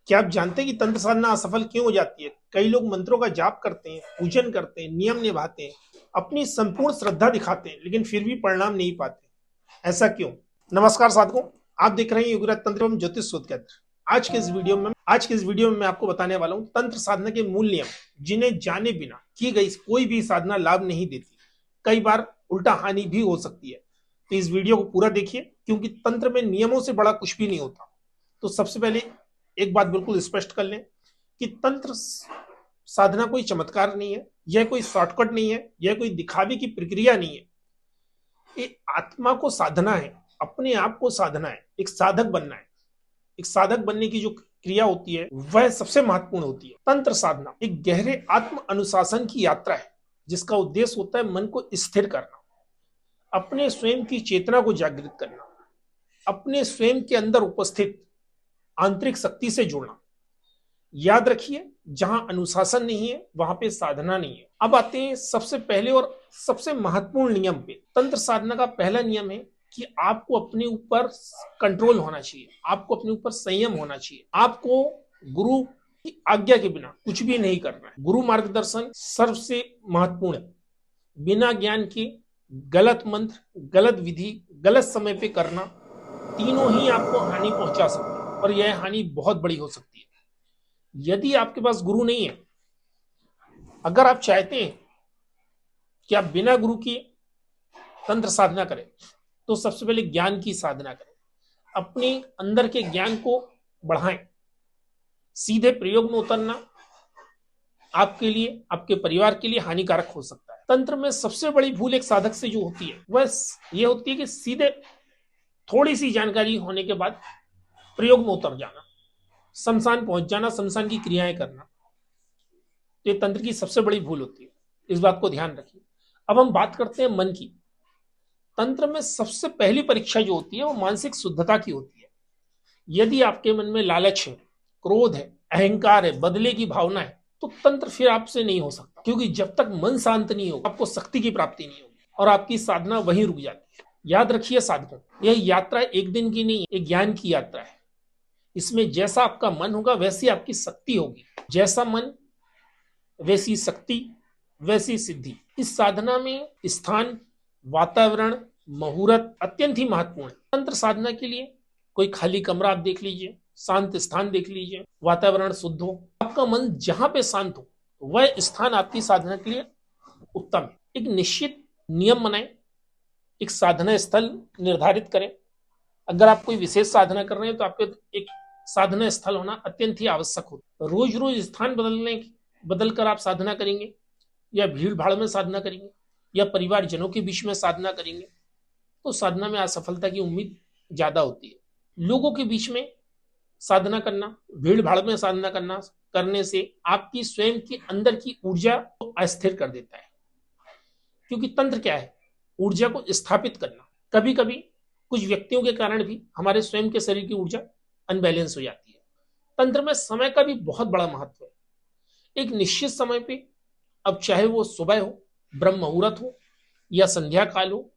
क्या आप जानते हैं कि तंत्र साधना असफल क्यों हो जाती है? कई लोग मंत्रों का जाप करते हैं, पूजन करते हैं, नियम निभाते हैं, अपनी संपूर्ण श्रद्धा दिखाते हैं, लेकिन फिर भी परिणाम नहीं पाते। ऐसा क्यों? नमस्कार साधकों, आप देख रहे हैं योगराज तंत्र एवं ज्योतिष शोध केंद्र। आज के इस वीडियो में मैं आपको बताने वाला हूं तंत्र साधना के मूल नियम, जिन्हें जाने बिना की गई कोई भी साधना लाभ नहीं देती। कई बार उल्टा हानि भी हो सकती है। तो इस वीडियो को पूरा देखिए, क्योंकि तंत्र में नियमों से बड़ा कुछ भी नहीं होता। तो सबसे पहले एक बात बिल्कुल स्पष्ट कर लें कि तंत्र साधना कोई चमत्कार नहीं है, यह कोई शॉर्टकट नहीं है, यह कोई दिखावे की प्रक्रिया नहीं है। ये आत्मा को साधना है, अपने आप को साधना है, एक साधक बनना है। एक साधक बनने की जो क्रिया होती है वह सबसे महत्वपूर्ण होती है। तंत्र साधना एक गहरे आत्म अनुशासन की यात्रा है, जिसका उद्देश्य होता है मन को स्थिर करना, अपने स्वयं की चेतना को जागृत करना, अपने स्वयं के अंदर उपस्थित आंतरिक शक्ति से जुड़ना। याद रखिए, जहां अनुशासन नहीं है वहां पे साधना नहीं है। अब आते हैं सबसे पहले और सबसे महत्वपूर्ण नियम पे। तंत्र साधना का पहला नियम है कि आपको अपने ऊपर कंट्रोल होना चाहिए, आपको अपने ऊपर संयम होना चाहिए। आपको गुरु की आज्ञा के बिना कुछ भी नहीं करना है। गुरु मार्गदर्शन सबसे महत्वपूर्ण है। बिना ज्ञान के गलत मंत्र, गलत विधि, गलत समय पे करना, तीनों ही आपको हानि पहुंचा सकते हैं, और यह हानि बहुत बड़ी हो सकती है। यदि आपके पास गुरु नहीं है, अगर आप चाहते हैं कि आप बिना गुरु के तंत्र साधना करें, तो सबसे पहले ज्ञान की साधना करें। अपने अंदर के ज्ञान को बढ़ाएं। सीधे प्रयोग में उतरना आपके लिए, आपके परिवार के लिए हानिकारक हो सकता है। तंत्र में सबसे बड़ी भूल एक साधक से जो होती है वह यह होती है कि सीधे थोड़ी सी जानकारी होने के बाद प्रयोग में उतर जाना, शमशान पहुंच जाना, शमशान की क्रियाएं करना। तो ये तंत्र की सबसे बड़ी भूल होती है, इस बात को ध्यान रखिए। अब हम बात करते हैं मन की। तंत्र में सबसे पहली परीक्षा जो होती है वो मानसिक शुद्धता की होती है। यदि आपके मन में लालच है, क्रोध है, अहंकार है, बदले की भावना है, तो तंत्र फिर आपसे नहीं हो सकता, क्योंकि जब तक मन शांत नहीं होगा आपको शक्ति की प्राप्ति नहीं होगी और आपकी साधना वहीं रुक जाती है। याद रखिए साधकों, यह यात्रा एक दिन की नहीं, एक ज्ञान की यात्रा है। इसमें जैसा आपका मन होगा वैसी आपकी शक्ति होगी। जैसा मन वैसी शक्ति, वैसी सिद्धि। इस साधना में स्थान, वातावरण, मुहूर्त अत्यंत ही महत्वपूर्ण है। तंत्र साधना के लिए कोई खाली कमरा आप देख लीजिए, शांत स्थान देख लीजिए, वातावरण शुद्ध हो, आपका मन जहां पे शांत हो वह स्थान आपकी साधना के लिए उत्तम है। एक निश्चित नियम बनाएं, एक साधना स्थल निर्धारित करें। अगर आप कोई विशेष साधना कर रहे हैं तो आपके एक साधना स्थल होना अत्यंत ही आवश्यक होता है। रोज रोज स्थान बदलकर आप साधना करेंगे, या भीड़ भाड़ में साधना करेंगे, या परिवार जनों के बीच में साधना करेंगे, तो साधना में असफलता की उम्मीद ज्यादा होती है। लोगों के बीच में साधना करना, भीड़ भाड़ में साधना करने से आपकी स्वयं की अंदर की ऊर्जा को अस्थिर कर देता है। क्योंकि तंत्र क्या है? ऊर्जा को स्थापित करना। कभी कभी कुछ व्यक्तियों के कारण भी हमारे स्वयं के शरीर की ऊर्जा अनबैलेंस हो जाती है। तंत्र में समय का भी बहुत बड़ा महत्व है। एक निश्चित समय पे, अब चाहे वो सुबह हो, ब्रह्म मुहूर्त हो, या संध्या काल हो,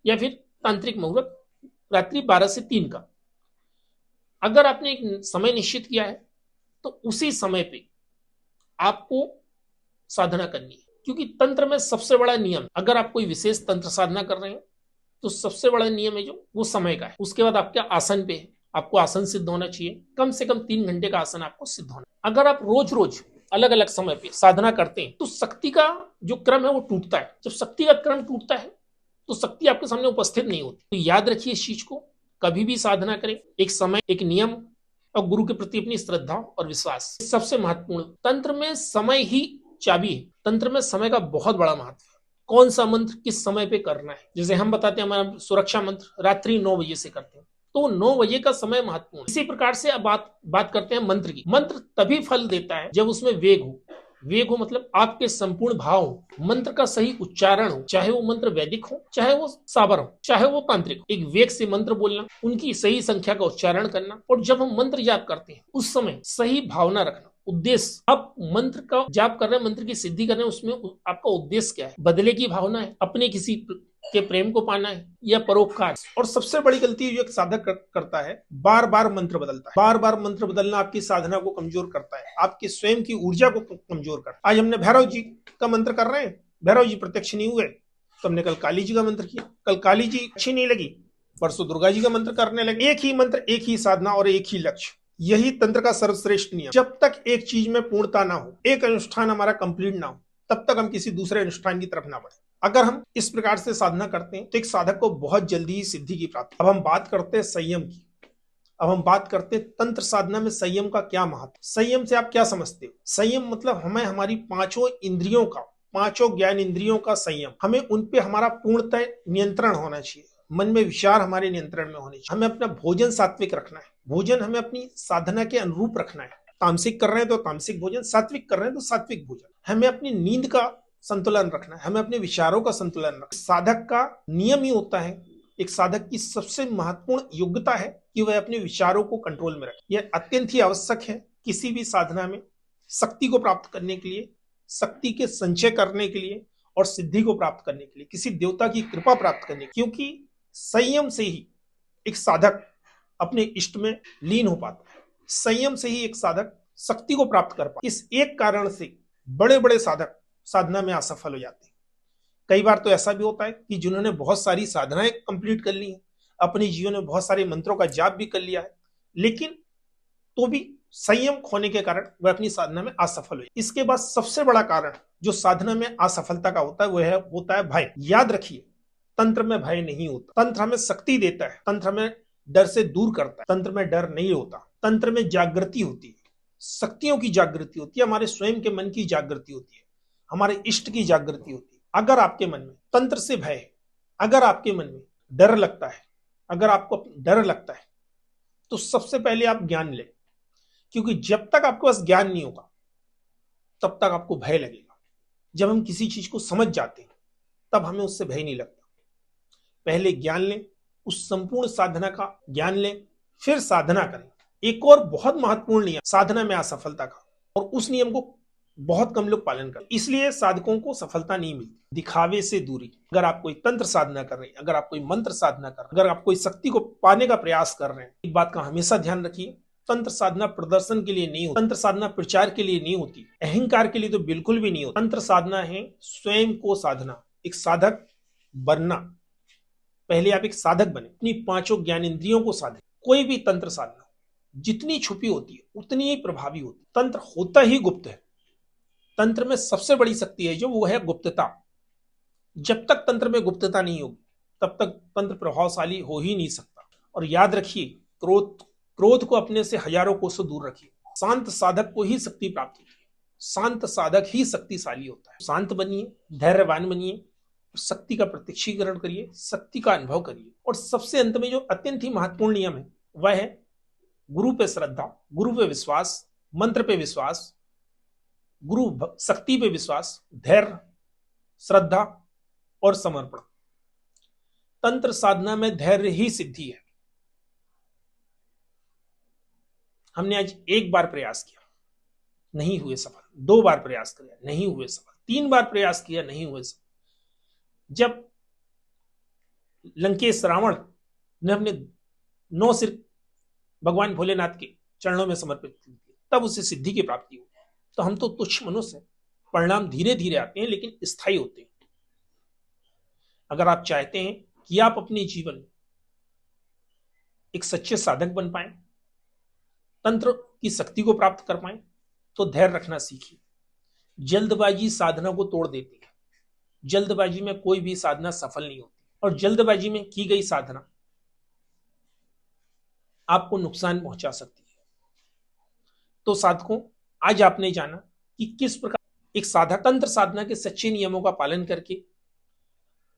या फिर तांत्रिक मुहूर्त रात्रि 12 से 3 का, अगर आपने एक समय निश्चित किया है तो उसी समय पे आपको साधना करनी है। क्योंकि तंत्र में सबसे बड़ा नियम, अगर आप कोई विशेष तंत्र साधना कर रहे हैं तो सबसे बड़ा नियम है जो वो समय का है। उसके बाद आपके आसन पे है, आपको आसन सिद्ध होना चाहिए। कम से कम 3 घंटे का आसन आपको सिद्ध होना। अगर आप रोज रोज अलग अलग समय पे साधना करते हैं तो शक्ति का जो क्रम है वो टूटता है। जब शक्ति का क्रम टूटता है तो शक्ति आपके सामने उपस्थित नहीं होती। तो याद रखिए इस चीज को, कभी भी साधना करें, एक समय, एक नियम, और गुरु के प्रति अपनी श्रद्धा और विश्वास सबसे महत्वपूर्ण। तंत्र में समय ही चाबी है। तंत्र में समय का बहुत बड़ा महत्व है। कौन सा मंत्र किस समय पे करना है, जैसे हम बताते हैं हमारा सुरक्षा मंत्र रात्रि 9 बजे से करते हैं, तो 9 बजे का समय महत्वपूर्ण। इसी प्रकार से अब बात करते हैं मंत्र की। मंत्र तभी फल देता है जब उसमें वेग हो। वेग हो मतलब आपके संपूर्ण भाव हो, मंत्र का सही उच्चारण हो, चाहे वो मंत्र वैदिक हो, चाहे वो साबर हो, चाहे वो तांत्रिक हो। एक वेग से मंत्र बोलना, उनकी सही संख्या का उच्चारण करना, और जब हम मंत्र जाप करते हैं उस समय सही भावना रखना। उद्देश्य, आप मंत्र का जाप कर रहे हैं, मंत्र की सिद्धि कर रहे हैं, उसमें आपका उद्देश्य क्या है? बदले की भावना है, अपने किसी कि प्रेम को पाना है या परोपकार। और सबसे बड़ी गलती जो एक साधक करता है, बार बार मंत्र बदलता है। बार बार मंत्र बदलना आपकी साधना को कमजोर करता है, आपकी स्वयं की ऊर्जा को कमजोर करता है। आज हमने भैरव जी का मंत्र कर रहे हैं, भैरव जी प्रत्यक्ष नहीं हुए, तो हमने कल काली जी का मंत्र किया, कल काली जी अच्छी नहीं लगी, परसों दुर्गा जी का मंत्र करने लगे। एक ही मंत्र, एक ही साधना और एक ही लक्ष्य, यही तंत्र का सर्वश्रेष्ठ नियम। जब तक एक चीज में पूर्णता ना हो, एक अनुष्ठान हमारा कंप्लीट ना हो, तब तक हम किसी दूसरे अनुष्ठान की तरफ ना बढ़े। अगर हम इस प्रकार से साधना करते हैं तो एक साधक को बहुत जल्दी ही सिद्धि की प्राप्ति। अब हम बात करते हैं संयम की। अब हम बात करते हैं तंत्र साधना में संयम का क्या महत्व। संयम से आप क्या समझते हो? संयम मतलब हमें हमारी पांचों इंद्रियों का, पांचों ज्ञान इंद्रियों का संयम, हमें उन पे हमारा पूर्णतः नियंत्रण होना चाहिए। मन में विचार हमारे नियंत्रण में होने चाहिए। हमें अपना भोजन सात्विक रखना है, भोजन हमें अपनी साधना के अनुरूप रखना है। तामसिक कर रहे हैं तो तामसिक भोजन, सात्विक कर रहे हैं तो सात्विक भोजन। हमें अपनी नींद का संतुलन रखना है, हमें अपने विचारों का संतुलन रखना है। साधक का नियम ही होता है, एक साधक की सबसे महत्वपूर्ण योग्यता है कि वह अपने विचारों को कंट्रोल में रखे। यह अत्यंत ही आवश्यक है किसी भी साधना में, शक्ति को प्राप्त करने के लिए, शक्ति के संचय करने के लिए और सिद्धि को प्राप्त करने के लिए, किसी देवता की कृपा प्राप्त करने के लिए। क्योंकि संयम से ही एक साधक अपने इष्ट में लीन हो पाता है, संयम से ही एक साधक शक्ति को प्राप्त कर पाता है। इस एक कारण से बड़े बड़े साधक साधना में असफल हो जाते हैं। कई बार तो ऐसा भी होता है कि जिन्होंने बहुत सारी साधनाएं कंप्लीट कर ली हैं, अपने जीवन में बहुत सारे मंत्रों का जाप भी कर लिया है, लेकिन तो भी संयम खोने के कारण वह अपनी साधना में असफल हुए। इसके बाद सबसे बड़ा कारण जो साधना में असफलता का होता है वह होता है भय। याद रखिए, तंत्र में भय नहीं होता। तंत्र हमें शक्ति देता है, तंत्र हमें डर से दूर करता है। तंत्र में डर नहीं होता, तंत्र में जागृति होती है, शक्तियों की जागृति होती है, हमारे स्वयं के मन की जागृति होती है, हमारे इष्ट की जागृति होती है। अगर आपके मन में तंत्र से भय है, अगर आपके मन में डर लगता है, अगर आपको डर लगता है, तो सबसे पहले आप ज्ञान लें। क्योंकि जब तक आपके पास ज्ञान नहीं होगा तब तक आपको भय लगेगा। जब हम किसी चीज को समझ जाते हैं तब हमें उससे भय नहीं लगता। पहले ज्ञान लें, उस संपूर्ण साधना का ज्ञान लें, फिर साधना करें। एक और बहुत महत्वपूर्ण नियम साधना में असफलता का, और उस नियम को बहुत कम लोग पालन करते, इसलिए साधकों को सफलता नहीं मिलती। दिखावे से दूरी। अगर आप कोई तंत्र साधना कर रहे हैं, अगर आप कोई मंत्र साधना कर रहे हैं, अगर आप कोई शक्ति को पाने का प्रयास कर रहे हैं, एक बात का हमेशा ध्यान रखिए, तंत्र साधना प्रदर्शन के लिए नहीं होती, तंत्र साधना प्रचार के लिए नहीं होती, अहंकार के लिए तो बिल्कुल भी नहीं होती। तंत्र साधना है स्वयं को साधना, एक साधक बनना। पहले आप एक साधक बने, अपनी पांचों ज्ञान इंद्रियों को साधे। कोई भी तंत्र साधना जितनी छुपी होती है उतनी ही प्रभावी होती है। तंत्र होता ही गुप्त है। तंत्र में सबसे बड़ी शक्ति है जो वो है गुप्तता। जब तक तंत्र में गुप्तता नहीं होगी तब तक तंत्र प्रभावशाली हो ही नहीं सकता। और याद रखिए, क्रोध को अपने से हजारों कोसों दूर रखिए। शांत साधक को ही शक्ति प्राप्त होती है, शांत साधक ही शक्तिशाली होता है। शांत बनिए, धैर्यवान बनिए, शक्ति का प्रत्यक्षीकरण करिए, शक्ति का अनुभव करिए। और सबसे अंत में जो अत्यंत ही महत्वपूर्ण नियम है वह है गुरु पे श्रद्धा, गुरु पे विश्वास, मंत्र पे विश्वास, गुरु शक्ति पे विश्वास, धैर्य, श्रद्धा और समर्पण। तंत्र साधना में धैर्य ही सिद्धि है। हमने आज एक बार प्रयास किया, नहीं हुए सफल, 2 बार प्रयास किया, नहीं हुए सफल, 3 बार प्रयास किया, नहीं हुए सफल। जब लंकेश रावण ने अपने 9 सिर भगवान भोलेनाथ के चरणों में समर्पित किए, तब उसे सिद्धि की प्राप्ति हुई। तो हम तो तुच्छ मनुष्य हैं, परिणाम धीरे धीरे आते हैं लेकिन स्थायी होते हैं। अगर आप चाहते हैं कि आप अपने जीवन में एक सच्चे साधक बन पाए, तंत्र की शक्ति को प्राप्त कर पाए, तो धैर्य रखना सीखिए। जल्दबाजी साधना को तोड़ देती है। जल्दबाजी में कोई भी साधना सफल नहीं होती, और जल्दबाजी में की गई साधना आपको नुकसान पहुंचा सकती है। तो साधकों, आज आपने जाना कि किस प्रकार एक साधक तंत्र साधना के सच्चे नियमों का पालन करके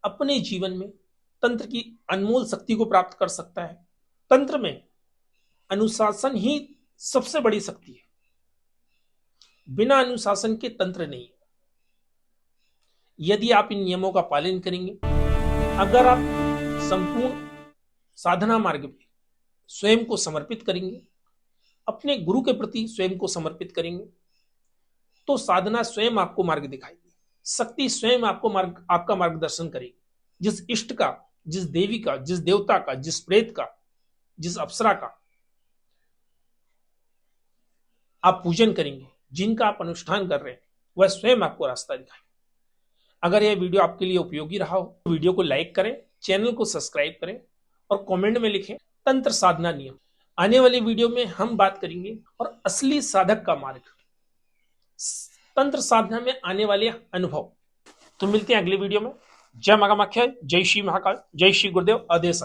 अपने जीवन में तंत्र की अनमोल शक्ति को प्राप्त कर सकता है। तंत्र में अनुशासन ही सबसे बड़ी शक्ति है। बिना अनुशासन के तंत्र नहीं है। यदि आप इन नियमों का पालन करेंगे, अगर आप संपूर्ण साधना मार्ग में स्वयं को समर्पित करेंगे, अपने गुरु के प्रति स्वयं को समर्पित करेंगे, तो साधना स्वयं आपको मार्ग दिखाएगी, शक्ति स्वयं आपको आपका मार्गदर्शन करेगी। जिस इष्ट का, जिस देवी का, जिस देवता का, जिस प्रेत का, जिस अप्सरा का आप पूजन करेंगे, जिनका आप अनुष्ठान कर रहे हैं, वह स्वयं आपको रास्ता दिखाएंगे। अगर यह वीडियो आपके लिए उपयोगी रहा हो तो वीडियो को लाइक करें, चैनल को सब्सक्राइब करें और कमेंट में लिखें तंत्र साधना नियम। आने वाली वीडियो में हम बात करेंगे और असली साधक का मार्ग, तंत्र साधना में आने वाले अनुभव। तो मिलते हैं अगले वीडियो में। जय मां कामाख्या, जय श्री महाकाल, जय श्री गुरुदेव, आदेश।